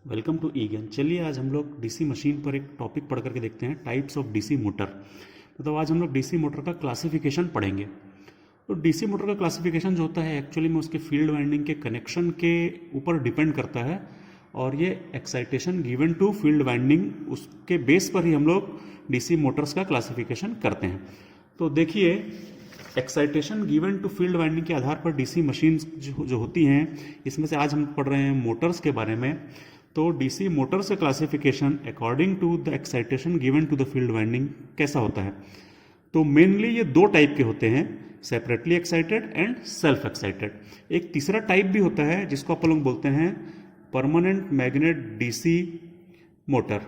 Welcome to ई ज्ञान। चलिए आज हम लोग डीसी मशीन पर एक टॉपिक पढ़ करके देखते हैं, टाइप्स ऑफ डीसी मोटर। मतलब आज हम लोग डीसी मोटर का क्लासिफिकेशन पढ़ेंगे। तो डीसी मोटर का क्लासिफिकेशन जो होता है एक्चुअली में उसके फील्ड वाइंडिंग के कनेक्शन के ऊपर डिपेंड करता है, और ये excitation given to field winding उसके बेस पर ही हम लोग डीसी मोटर्स का क्लासिफिकेशन करते हैं। तो देखिए, excitation given to field winding के आधार पर डीसी मशीन जो होती हैं, इसमें से आज हम पढ़ रहे हैं मोटर्स के बारे में। तो डीसी मोटर्स का classification according to the excitation given to the field winding कैसा होता है। तो मेनली ये दो टाइप के होते हैं, separately excited and self excited. एक तीसरा टाइप भी होता है जिसको आप लोग बोलते हैं परमानेंट मैग्नेट डीसी मोटर।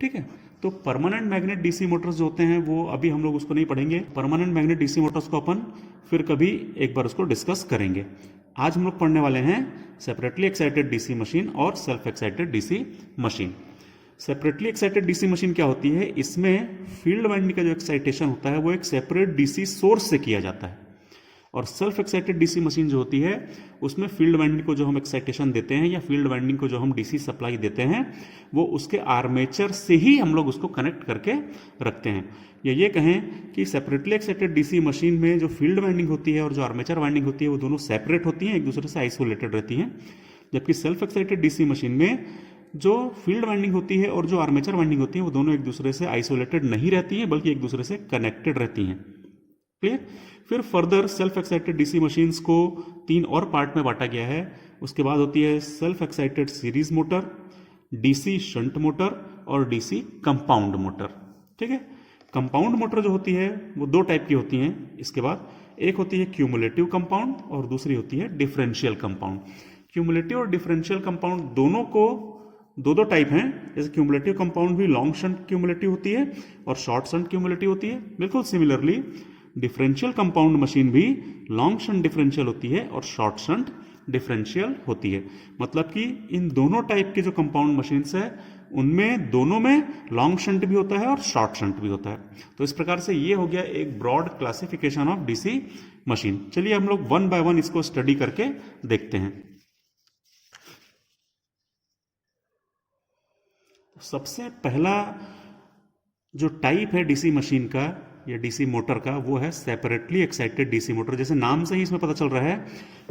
ठीक है, तो परमानेंट मैग्नेट डीसी मोटर्स जो होते हैं वो अभी हम लोग उसको नहीं पढ़ेंगे। परमानेंट मैग्नेट डीसी मोटर्स को अपन फिर कभी एक बार उसको डिस्कस करेंगे। आज हम लोग पढ़ने वाले हैं सेपरेटली एक्साइटेड डीसी मशीन और self excited DC machine. Separately excited DC machine क्या होती है, इसमें फील्ड वाइंडिंग का जो एक्साइटेशन होता है वो एक सेपरेट डीसी सोर्स से किया जाता है, और सेल्फ एक्साइटेड डीसी मशीन जो होती है उसमें फील्ड वाइंडिंग को जो हम एक्साइटेशन देते हैं या फील्ड वाइंडिंग को जो हम डीसी सप्लाई देते हैं वो उसके आर्मेचर से ही हम लोग उसको कनेक्ट करके रखते हैं। या ये कहें कि सेपरेटली एक्साइटेड डीसी मशीन में जो फील्ड वाइंडिंग होती है और जो आर्मेचर वाइंडिंग होती है वो दोनों सेपरेट होती हैं, एक दूसरे से आइसोलेटेड रहती हैं। जबकि सेल्फ एक्साइटेड डीसी मशीन में जो फील्ड वाइंडिंग होती है और जो आर्मेचर वाइंडिंग होती है वो दोनों एक दूसरे से आइसोलेटेड नहीं रहती हैं, बल्कि एक दूसरे से कनेक्टेड रहती हैं। क्लियर। फिर further self excited DC machines को तीन और पार्ट में बांटा गया है। उसके बाद होती है self excited series motor, DC shunt motor और डीसी कंपाउंड मोटर। ठीक है, कंपाउंड मोटर जो होती है वो दो टाइप की होती हैं। इसके बाद एक होती है क्यूमुलेटिव कंपाउंड और दूसरी होती है डिफरेंशियल कंपाउंड। क्यूमुलेटिव और डिफरेंशियल कंपाउंड दोनों को दो टाइप हैं। जैसे क्यूमुलेटिव कंपाउंड भी लॉन्ग शंट क्यूमुलेटिव होती है और शॉर्ट शंट क्यूमुलेटिव होती है। बिल्कुल सिमिलरली डिफरेंशियल कंपाउंड मशीन भी लॉन्ग शंट डिफरेंशियल होती है और शॉर्ट शंट डिफरेंशियल होती है। मतलब कि इन दोनों टाइप के जो कंपाउंड मशीन्स है उनमें दोनों में लॉन्ग शंट भी होता है और शॉर्ट शंट भी होता है। तो इस प्रकार से ये हो गया एक broad classification of DC machine. चलिए हम लोग वन बाय वन इसको स्टडी करके देखते हैं। सबसे पहला जो टाइप है डीसी मशीन का या डीसी मोटर का वो है सेपरेटली एक्साइटेड डीसी मोटर। जैसे नाम से ही इसमें पता चल रहा है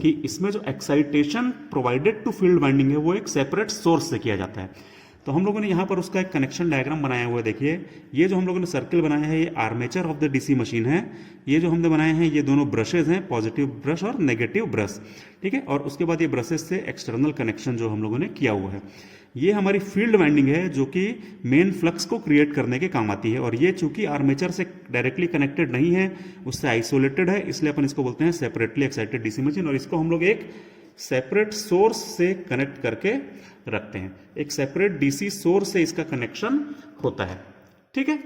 कि इसमें जो excitation provided to field winding है वो एक सेपरेट सोर्स से किया जाता है। तो हम लोगों ने यहाँ पर उसका एक कनेक्शन डायग्राम बनाया हुआ है। देखिए, ये जो हम लोगों ने सर्कल बनाया है ये armature of the DC machine है। ये जो हमने बनाए हैं ये दोनों ब्रशेज हैं, पॉजिटिव ब्रश और नेगेटिव ब्रश। ठीक है, और उसके बाद ये ब्रशेज से एक्सटर्नल कनेक्शन जो हम लोगों ने किया हुआ है, ये हमारी फील्ड वाइंडिंग है जो कि मेन फ्लक्स को क्रिएट करने के काम आती है। और ये चूंकि आर्मेचर से डायरेक्टली कनेक्टेड नहीं है, उससे आइसोलेटेड है, इसलिए अपन इसको बोलते हैं सेपरेटली एक्साइटेड डीसी मशीन। और इसको हम लोग एक सेपरेट सोर्स से कनेक्ट करके रखते हैं। एक सेपरेट डीसी सोर्स से इसका कनेक्शन होता है। ठीक है,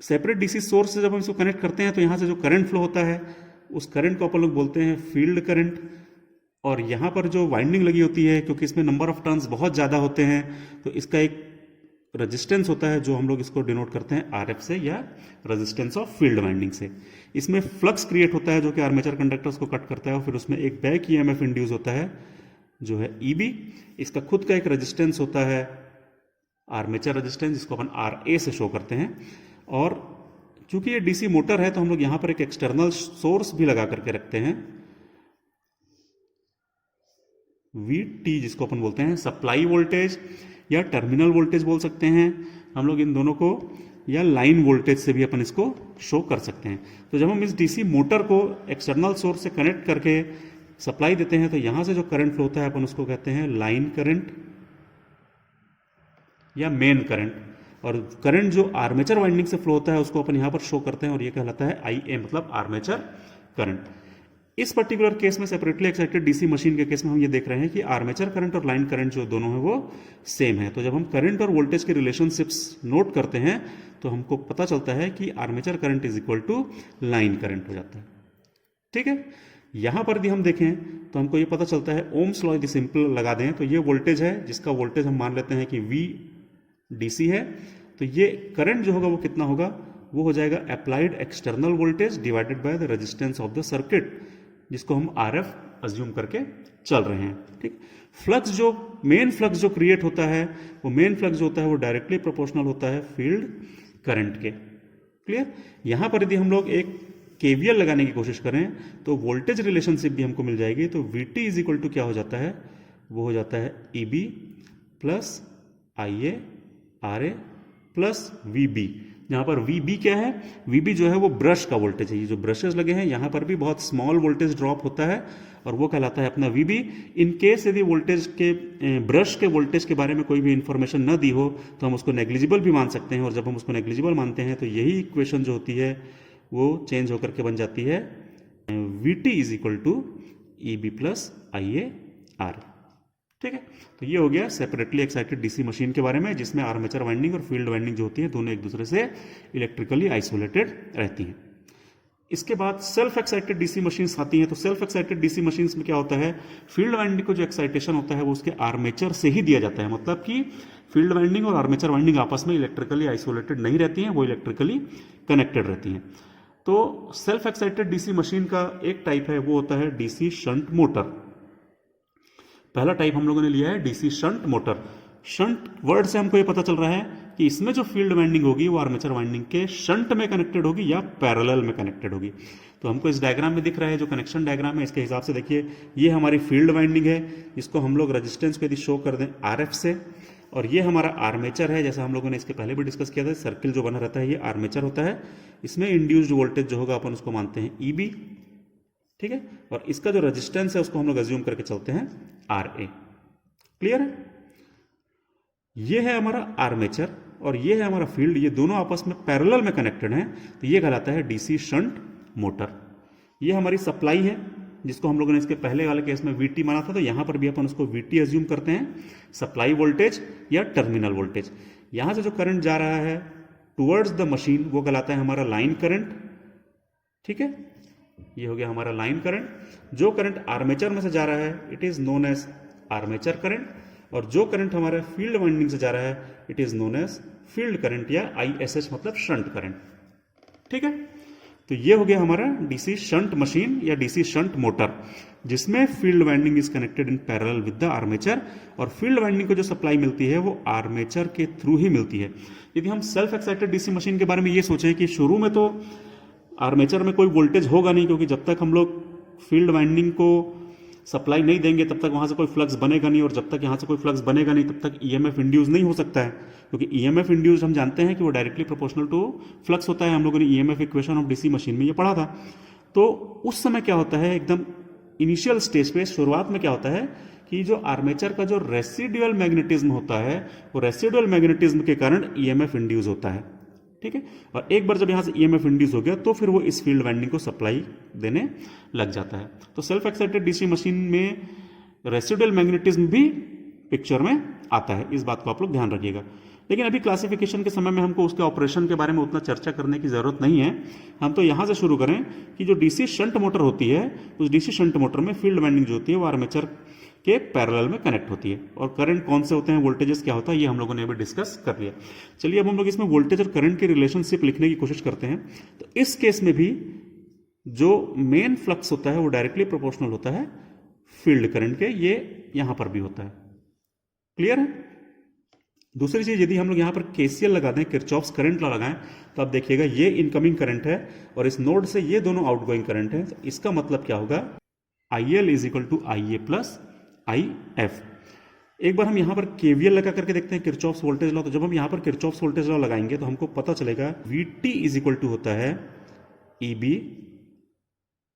सेपरेट डीसी सोर्स से जब हम इसको कनेक्ट करते हैं तो यहां से जो करंट फ्लो होता है उस करंट को अपन लोग बोलते हैं फील्ड करंट। और यहां पर जो वाइंडिंग लगी होती है, क्योंकि इसमें नंबर ऑफ टर्न्स बहुत ज्यादा होते हैं, तो इसका एक रेजिस्टेंस होता है जो हम लोग इसको डिनोट करते हैं आरएफ से या रेजिस्टेंस ऑफ फील्ड वाइंडिंग से। इसमें फ्लक्स क्रिएट होता है जो कि आर्मेचर कंडक्टर्स को कट करता है, और फिर उसमें एक बैक ईएमएफ इंड्यूस होता है जो है ईबी। इसका खुद का एक रेजिस्टेंस होता है आर्मेचर रेजिस्टेंस, जिसको अपन आरए से शो करते हैं। और चूंकि ये डीसी मोटर है तो हम लोग यहां पर एक एक्सटर्नल सोर्स भी लगा करके रखते हैं, वीटी, जिसको अपन बोलते हैं सप्लाई वोल्टेज या टर्मिनल वोल्टेज बोल सकते हैं हम लोग इन दोनों को, या लाइन वोल्टेज से भी अपन इसको शो कर सकते हैं। तो जब हम इस डीसी मोटर को एक्सटर्नल सोर्स से कनेक्ट करके सप्लाई देते हैं तो यहां से जो करंट फ्लो होता है अपन उसको कहते हैं लाइन करंट या मेन करंट। और करंट जो आर्मेचर वाइंडिंग से फ्लो होता है उसको अपन यहां पर शो करते हैं और ये कहलाता है आईए, मतलब आर्मेचर करंट। इस पर्टिकुलर केस में सेपरेटली एक्साइटेड डीसी मशीन के केस में हम ये देख रहे हैं कि आर्मेचर करंट और लाइन करंट जो दोनों है वो सेम है। तो जब हम करंट और वोल्टेज के रिलेशनशिप्स नोट करते हैं तो हमको पता चलता है कि armature current is equal to line current हो जाता है। ठीक है, यहां पर यदि हम देखें तो हमको ये पता चलता है, ओम्स लॉ यदि सिंपल लगा दें तो ये वोल्टेज है जिसका वोल्टेज हम मान लेते हैं कि वी डीसी है। तो ये करंट जो होगा वो कितना होगा, वो हो जाएगा applied external voltage divided by the resistance of the circuit, जिसको हम आरएफ अज्यूम करके चल रहे हैं। ठीक, फ्लक्स जो मेन फ्लक्स जो क्रिएट होता है, वो मेन फ्लक्स जो होता है वो डायरेक्टली प्रोपोर्शनल होता है फील्ड करंट के। क्लियर? यहां पर यदि हम लोग एक केवीएल लगाने की कोशिश करें तो वोल्टेज रिलेशनशिप भी हमको मिल जाएगी। तो VT इज इक्वल टू क्या हो जाता है, वो हो जाता है EB plus IA RA plus VB, जहां पर VB क्या है, VB जो है वो ब्रश का वोल्टेज है। ये जो ब्रशेस लगे हैं यहां पर भी बहुत स्मॉल वोल्टेज ड्रॉप होता है और वो कहलाता है अपना VB। इन केस यदि वोल्टेज के ब्रश के वोल्टेज के बारे में कोई भी इंफॉर्मेशन न दी हो तो हम उसको नेग्लिजिबल भी मान सकते हैं, और जब हम उसको नेग्लिजिबल मानते हैं तो यही इक्वेशन जो होती है वो चेंज होकर के बन जाती है VT is equal to EB plus IA RA। ठीक है, तो ये हो गया सेपरेटली एक्साइटेड डीसी मशीन के बारे में, जिसमें आर्मेचर वाइंडिंग और फील्ड वाइंडिंग जो होती है दोनों एक दूसरे से इलेक्ट्रिकली आइसोलेटेड रहती हैं। इसके बाद सेल्फ एक्साइटेड डीसी मशीन्स आती हैं। तो सेल्फ एक्साइटेड डीसी मशीन्स में क्या होता है, फील्ड वाइंडिंग को जो एक्साइटेशन होता है वो उसके आर्मेचर से ही दिया जाता है। मतलब कि फील्ड वाइंडिंग और आर्मेचर वाइंडिंग आपस में इलेक्ट्रिकली आइसोलेटेड नहीं रहती हैं, वो इलेक्ट्रिकली कनेक्टेड रहती हैं। तो सेल्फ एक्साइटेड डीसी मशीन का एक टाइप है, वो होता है डीसी शंट मोटर। पहला टाइप हम लोगों ने लिया है DC shunt motor. Shunt word से हमको ये पता चल रहा है कि इसमें जो फील्ड वाइंडिंग होगी वो आर्मेचर वाइंडिंग के शंट में कनेक्टेड होगी या पैरेलल में कनेक्टेड होगी। तो हमको इस डायग्राम में दिख रहा है, जो कनेक्शन डायग्राम है इसके हिसाब से देखिए, ये हमारी फील्ड वाइंडिंग है, इसको हम लोग रेजिस्टेंस को यदि शो कर दें RF से, और ये हमारा आर्मेचर है। जैसा हम लोगों ने इसके पहले भी डिस्कस किया था, सर्किल जो बना रहता है ये आर्मेचर होता है। इसमें इंड्यूस्ड वोल्टेज जो होगा अपन उसको मानते हैं EB। ठीक है, और इसका जो रेजिस्टेंस है उसको हम लोग अज्यूम करके चलते हैं RA। क्लियर है? ये है हमारा आर्मेचर और ये है हमारा फील्ड, ये दोनों आपस में पैरेलल में कनेक्टेड हैं, तो ये कहलाता है डीसी शंट मोटर। ये हमारी सप्लाई है, जिसको हम लोगों ने इसके पहले वाले केस में VT माना था, तो यहां पर भी अपन उसको VT अज्यूम करते हैं, सप्लाई वोल्टेज या टर्मिनल वोल्टेज। यहां से जो करंट जा रहा है टुवर्ड्स द मशीन वो कहलाता है हमारा लाइन करंट। ठीक है, ये हो गया हमारा लाइन करंट। जो करंट आर्मेचर में से जा रहा है it is known as armature current, और जो करंट हमारे फील्ड वाइंडिंग से जा रहा है it is known as field current या ISH मतलब शंट करंट। ठीक है, तो ये हो गया हमारा डीसी शंट मशीन या डीसी शंट मोटर, जिसमें field winding is connected in parallel with the armature, और फील्ड वाइंडिंग को जो सप्लाई मिलती है वो आर्मेचर के थ्रू ही मिलती है। यदि हम सेल्फ एक्साइटेड डीसी मशीन के बारे में ये सोचें कि शुरू में तो आर्मेचर में कोई वोल्टेज होगा नहीं, क्योंकि जब तक हम लोग फील्ड वाइंडिंग को सप्लाई नहीं देंगे तब तक वहां से कोई फ्लक्स बनेगा नहीं, और जब तक यहां से कोई फ्लक्स बनेगा नहीं तब तक EMF इंड्यूस नहीं हो सकता है, क्योंकि EMF इंड्यूस हम जानते हैं कि वो डायरेक्टली प्रोपोर्शनल टू फ्लक्स होता है। हम लोगों ने EMF equation of DC machine में ये पढ़ा था। तो उस समय क्या होता है, एकदम इनिशियल स्टेज पे शुरुआत में क्या होता है कि जो आर्मेचर का जो रेसिडुअल मैग्नेटिज्म होता है वो रेसिडुअल मैग्नेटिज्म के कारण EMF इंड्यूस होता है। ठीक है, और एक बार जब यहां से EMF इंड्यूस हो गया तो फिर वो इस फील्ड वाइंडिंग को सप्लाई देने लग जाता है। तो सेल्फ एक्साइटेड डीसी मशीन में रेसिडुअल मैग्नेटिज्म भी पिक्चर में आता है, इस बात को आप लोग ध्यान रखिएगा। लेकिन अभी क्लासिफिकेशन के समय में हमको उसके ऑपरेशन के बारे में उतना चर्चा करने की जरूरत नहीं है। हम तो यहां से शुरू करें कि जो डीसी शंट मोटर होती है उस डीसी शंट मोटर में फील्ड वाइंडिंग जो होती है वो आर्मेचर के पैरेलल में कनेक्ट होती है, और करंट कौन से होते हैं, वोल्टेजेस क्या होता है, ये हम लोगों ने अभी डिस्कस कर लिया। चलिए अब हम लोग इसमें वोल्टेज और करंट की रिलेशनशिप लिखने की कोशिश करते हैं। तो इस केस में भी जो मेन फ्लक्स होता है वो डायरेक्टली प्रोपोर्शनल होता है फील्ड करंट के, ये यहां पर भी होता है। क्लियर है? दूसरी चीज, यदि हम लोग यहां पर KCL लगा दें, किरचॉफ्स करंट लॉ लगाएं, तो आप देखिएगा ये इनकमिंग करंट है और इस नोड से ये दोनों आउटगोइंग करंट है। तो इसका मतलब क्या होगा, IL is equal to IA plus IF। एक बार हम यहां पर KVL लगा करके देखते हैं, किरचॉफ्स वोल्टेज लॉ। तो जब हम यहां पर किरचॉफ्स वोल्टेज लॉ लगाएंगे तो हमको पता चलेगा VT इज इक्वल टू होता है EB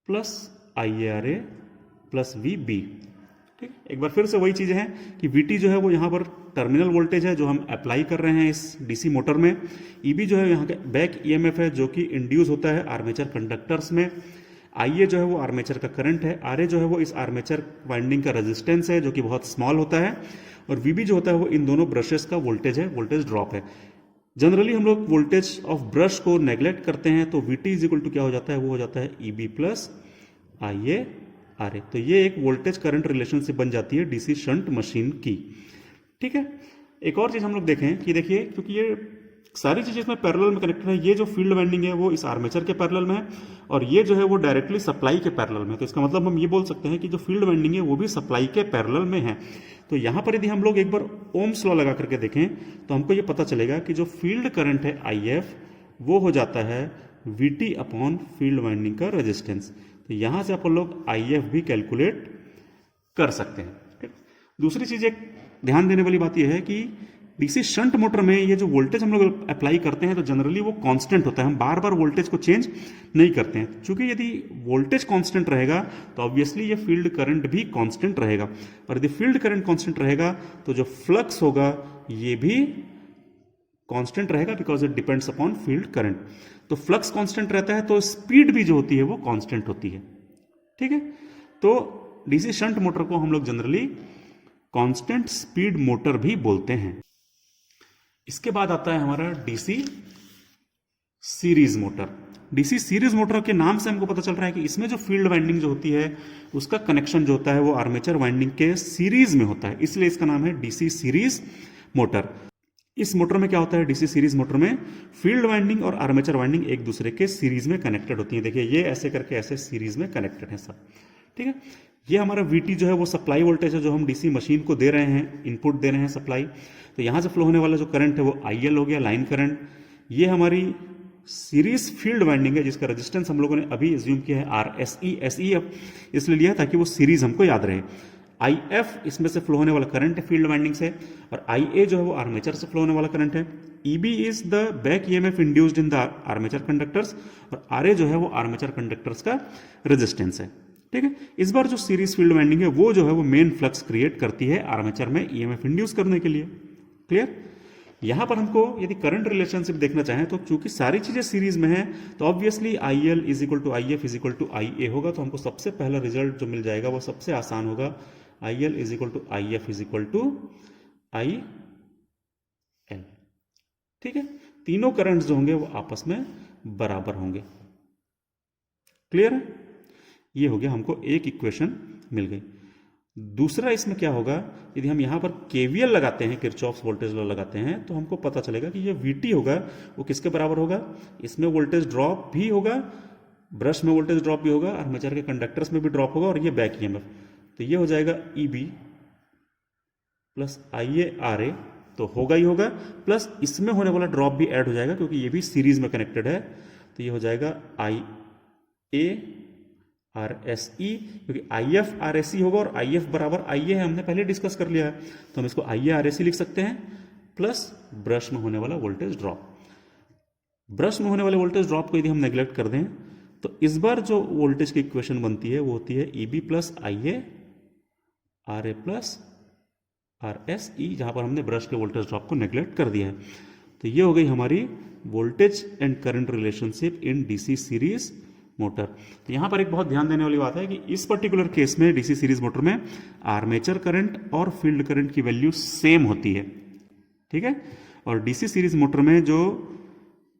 plus IARA plus VB। ठीक, एक बार फिर से वही चीजें हैं कि VT जो है वो यहां पर टर्मिनल वोल्टेज है जो हम अप्लाई कर रहे हैं इस डीसी मोटर में। EB जो है यहाँ का बैक EMF है जो कि इंड्यूस होता है आर्मेचर कंडक्टर्स में। IA जो है वो आर्मेचर का करंट है। RA जो है वो इस आर्मेचर वाइंडिंग का रेजिस्टेंस है जो कि बहुत स्मॉल होता है, और VB जो होता है वो इन दोनों ब्रशेस का वोल्टेज है, वोल्टेज ड्रॉप है। जनरली हम लोग वोल्टेज ऑफ ब्रश को नेग्लेक्ट करते हैं, तो VT इज इक्वल टू क्या हो जाता है, वो हो जाता है EB प्लस IARA। तो ये एक वोल्टेज करंट रिलेशनशिप बन जाती है डीसी शंट मशीन की। ठीक है, एक और चीज हम लोग देखें कि देखिए, क्योंकि ये सारी चीजें इसमें पैरेलल में कनेक्टेड है। ये जो फील्ड वाइंडिंग है वो इस आर्मेचर के पैरेलल में है और ये जो है वो डायरेक्टली सप्लाई के पैरेलल में है। तो इसका मतलब हम ये बोल सकते हैं कि जो फील्ड वाइंडिंग है वो भी सप्लाई के पैरेलल में है। तो यहां पर यदि हम लोग एक बार ओम्स लॉ लगा करके देखें तो हमको ये पता चलेगा कि जो फील्ड करंट है IF वो हो जाता है VT अपॉन फील्ड वाइंडिंग का रेजिस्टेंस। तो यहां से अपन लोग IF भी कैलकुलेट कर सकते हैं। ठीक। दूसरी चीज एक ध्यान देने वाली बात यह है कि डीसी शंट मोटर में ये जो वोल्टेज हम लोग अप्लाई करते हैं तो जनरली वो कांस्टेंट होता है, हम बार बार वोल्टेज को चेंज नहीं करते हैं। क्योंकि यदि वोल्टेज कांस्टेंट रहेगा तो ऑब्वियसली ये फील्ड करंट भी कांस्टेंट रहेगा, और यदि फील्ड करंट कांस्टेंट रहेगा तो जो फ्लक्स होगा ये भी कांस्टेंट रहेगा, because it depends upon field current. तो फ्लक्स कांस्टेंट रहता है तो स्पीड भी जो होती है वो कांस्टेंट होती है। ठीक है, तो डीसी शंट मोटर को हम लोग जनरली कांस्टेंट स्पीड मोटर भी बोलते हैं। इसके बाद आता है हमारा DC series motor. DC series motor के नाम से हमको पता चल रहा है कि इसमें जो फील्ड वाइंडिंग जो होती है उसका कनेक्शन जो होता है वो आर्मेचर वाइंडिंग के सीरीज में होता है, इसलिए इसका नाम है डीसी सीरीज मोटर। इस मोटर में क्या होता है, डीसी सीरीज मोटर में फील्ड वाइंडिंग और आर्मेचर वाइंडिंग एक दूसरे के सीरीज में कनेक्टेड होती है। देखिए ये ऐसे करके ऐसे सीरीज में कनेक्टेड है सब। ठीक है, ये हमारा VT जो है वो सप्लाई वोल्टेज है जो हम डीसी मशीन को दे रहे हैं, इनपुट दे रहे हैं सप्लाई। तो यहां से फ्लो होने वाला जो करंट है वो IL हो गया, लाइन करंट। ये हमारी सीरीज फील्ड वाइंडिंग है जिसका रेजिस्टेंस हम लोगों ने अभी एज्यूम किया है RSE। SE अब इसलिए लिया ताकि वो सीरीज हमको याद रहे। IF इसमें से फ्लो होने वाला करंट है फील्ड वाइंडिंग से, और IA जो है वो आर्मेचर से फ्लो होने वाला करंट है। EB is the back EMF induced in the armature conductors, और RA जो है वो आर्मेचर कंडक्टर्स का रेजिस्टेंस है। ठीक है, इस बार जो सीरीज फील्ड वाइंडिंग है वो जो है वो मेन फ्लक्स क्रिएट करती है आर्मेचर में EMF इंड्यूस करने के लिए। क्लियर। यहां पर हमको यदि करंट रिलेशनशिप देखना चाहें तो चूंकि सारी चीजें सीरीज में है तो obviously IL is equal to IF is equal to IA होगा। तो हमको सबसे पहला रिजल्ट जो मिल जाएगा वो सबसे आसान होगा, IL is equal to IF is equal to IL। ठीक है, तीनों करंट्स जो होंगे वो आपस में बराबर होंगे। क्लियर है, ये हो गया, हमको एक इक्वेशन मिल गई। दूसरा इसमें क्या होगा, यदि हम यहां पर KVL लगाते हैं, किरचॉफ्स वोल्टेज लॉ लगाते हैं, तो हमको पता चलेगा कि ये VT होगा वो किसके बराबर होगा, इसमें वोल्टेज ड्रॉप भी होगा, ब्रश में वोल्टेज ड्रॉप भी होगा, आर्मेचर के कंडक्टर्स में भी ड्रॉप होगा, और ये बैक EMF। तो ये हो जाएगा EB प्लस IARA, तो होगा ही होगा, प्लस इसमें होने वाला ड्रॉप भी ऐड हो जाएगा क्योंकि ये भी सीरीज में कनेक्टेड है। तो ये हो जाएगा IARSE, क्योंकि IF RSE होगा और IF बराबर IA है, हमने पहले डिस्कस कर लिया है। तो हम इसको IARSE लिख सकते हैं, प्लस ब्रश में होने वाला वोल्टेज ड्रॉप। ब्रश में होने वाले वोल्टेज ड्रॉप को यदि हम नेग्लेक्ट कर दें तो इस बार जो वोल्टेज की इक्वेशन बनती है वो होती है EB plus IARA plus RSE, जहां पर हमने ब्रश के वोल्टेज ड्रॉप को नेग्लेक्ट कर दिया है। तो ये हो गई हमारी voltage and current relationship in DC series motor. तो यहां पर एक बहुत ध्यान देने वाली बात है कि इस पर्टिकुलर केस में डीसी सीरीज मोटर में आर्मेचर करंट और फील्ड करंट की वैल्यू सेम होती है। ठीक है, और डीसी सीरीज मोटर में जो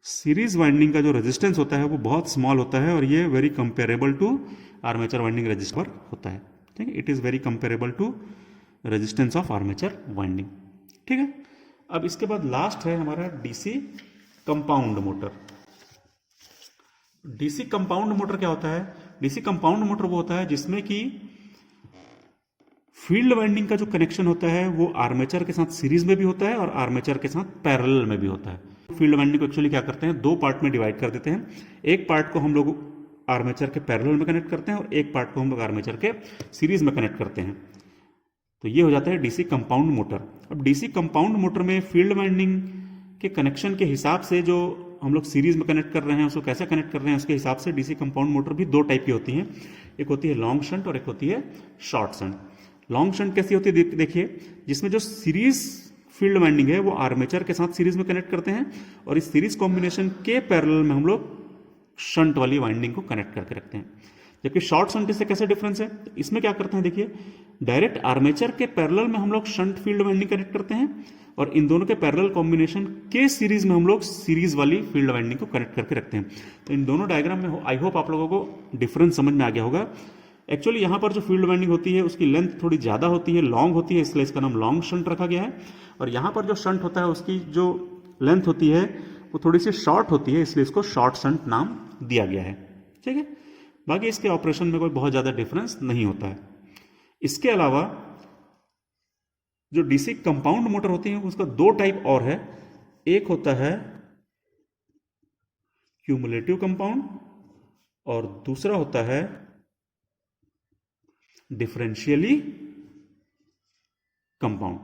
सीरीज वाइंडिंग का जो रेजिस्टेंस होता है वो बहुत स्मॉल होता है, और ये very comparable to armature winding resistor होता है। ठीक है, it is very comparable to resistance of armature winding. ठीक है, अब इसके बाद लास्ट है हमारा DC compound motor. DC compound motor क्या होता है, डीसी कंपाउंड मोटर वो होता है जिसमें कि फील्ड वाइंडिंग का जो कनेक्शन होता है वो आर्मेचर के साथ सीरीज में भी होता है और आर्मेचर के साथ पैरेलल में भी होता है। फील्ड वाइंडिंग को एक्चुअली क्या करते हैं, दो पार्ट में डिवाइड कर देते हैं। एक पार्ट को हम लोग आर्मेचर के पैरेलल में कनेक्ट करते हैं और एक पार्ट को हम लोग आर्मेचर के सीरीज में कनेक्ट करते हैं। तो ये हो जाता है डीसी कंपाउंड मोटर। अब डीसी कंपाउंड मोटर में फील्ड वाइंडिंग के कनेक्शन के हिसाब से जो हम लोग सीरीज में कनेक्ट कर रहे हैं उसको कैसे कनेक्ट कर रहे हैं उसके हिसाब से डीसी कंपाउंड मोटर भी दो टाइप की होती हैं, एक होती है लॉन्ग शंट और एक होती है शॉर्ट शंट। लॉन्ग शंट कैसी होती है, देखिए, जिसमें जो सीरीज फील्ड वाइंडिंग है वो आर्मेचर के साथ सीरीज में कनेक्ट करते हैं और इस सीरीज कॉम्बिनेशन के पैरेलल में हम लोग शंट वाली वाइंडिंग को कनेक्ट करके रखते हैं। जबकि शॉर्ट शंट से कैसे डिफरेंस है, तो इसमें क्या करते हैं, देखिए, डायरेक्ट आर्मेचर के पैरेलल में हम लोग शंट फील्ड वाइंडिंग कनेक्ट करते हैं और इन दोनों के पैरेलल कॉम्बिनेशन के सीरीज में हम लोग सीरीज वाली फील्ड वाइंडिंग को कनेक्ट करके रखते हैं। तो इन दोनों डायग्राम में आई होप आप लोगों को डिफरेंस समझ में आ गया होगा। एक्चुअली यहां पर जो फील्ड वाइंडिंग होती है उसकी लेंथ थोड़ी ज्यादा होती है, लॉन्ग होती है, इसलिए इसका नाम लॉन्ग शंट रखा गया है। और यहां पर जो शंट होता है उसकी जो लेंथ होती है वो थोड़ी सी शॉर्ट होती है, इसलिए इसको शॉर्ट शंट नाम दिया गया है। ठीक है, बाकी इसके ऑपरेशन में कोई बहुत ज़्यादा डिफरेंस नहीं होता है। इसके अलावा जो डीसी कंपाउंड मोटर होती है उसका दो टाइप और है। एक होता है क्यूमुलेटिव कंपाउंड और दूसरा होता है डिफरेंशियली कंपाउंड।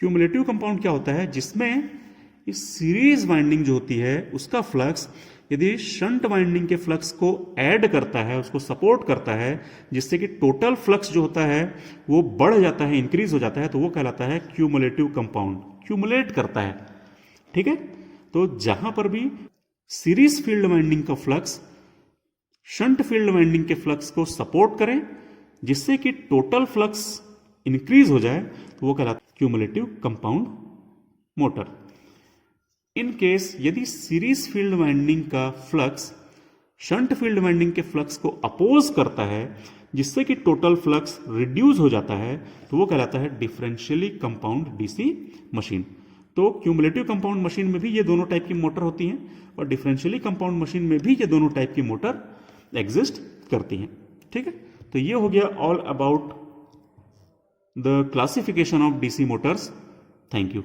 क्यूमुलेटिव कंपाउंड क्या होता है, जिसमें इस सीरीज वाइंडिंग जो होती है उसका फ्लक्स यदि शंट वाइंडिंग के फ्लक्स को ऐड करता है, उसको सपोर्ट करता है, जिससे कि टोटल फ्लक्स जो होता है वो बढ़ जाता है, इंक्रीज हो जाता है, तो वो कहलाता है क्यूमुलेटिव कंपाउंड। क्यूमुलेट करता है। ठीक है, तो जहां पर भी सीरीज फील्ड वाइंडिंग का फ्लक्स शंट फील्ड वाइंडिंग के फ्लक्स को सपोर्ट करें, जिससे कि टोटल फ्लक्स इंक्रीज हो जाए, तो वो कहलाता है cumulative compound motor. In case यदि सीरीज फील्ड वाइंडिंग का फ्लक्स शंट फील्ड वाइंडिंग के फ्लक्स को अपोज करता है, जिससे कि टोटल फ्लक्स रिड्यूस हो जाता है, तो वो कहलाता है डिफरेंशियली कंपाउंड डीसी मशीन। तो क्यूमुलेटिव कंपाउंड मशीन में भी ये दोनों टाइप की मोटर होती हैं और डिफरेंशियली कंपाउंड मशीन में भी ये दोनों टाइप की मोटर एग्जिस्ट करती हैं। ठीक है, तो ये हो गया all about the classification of DC Motors. Thank you.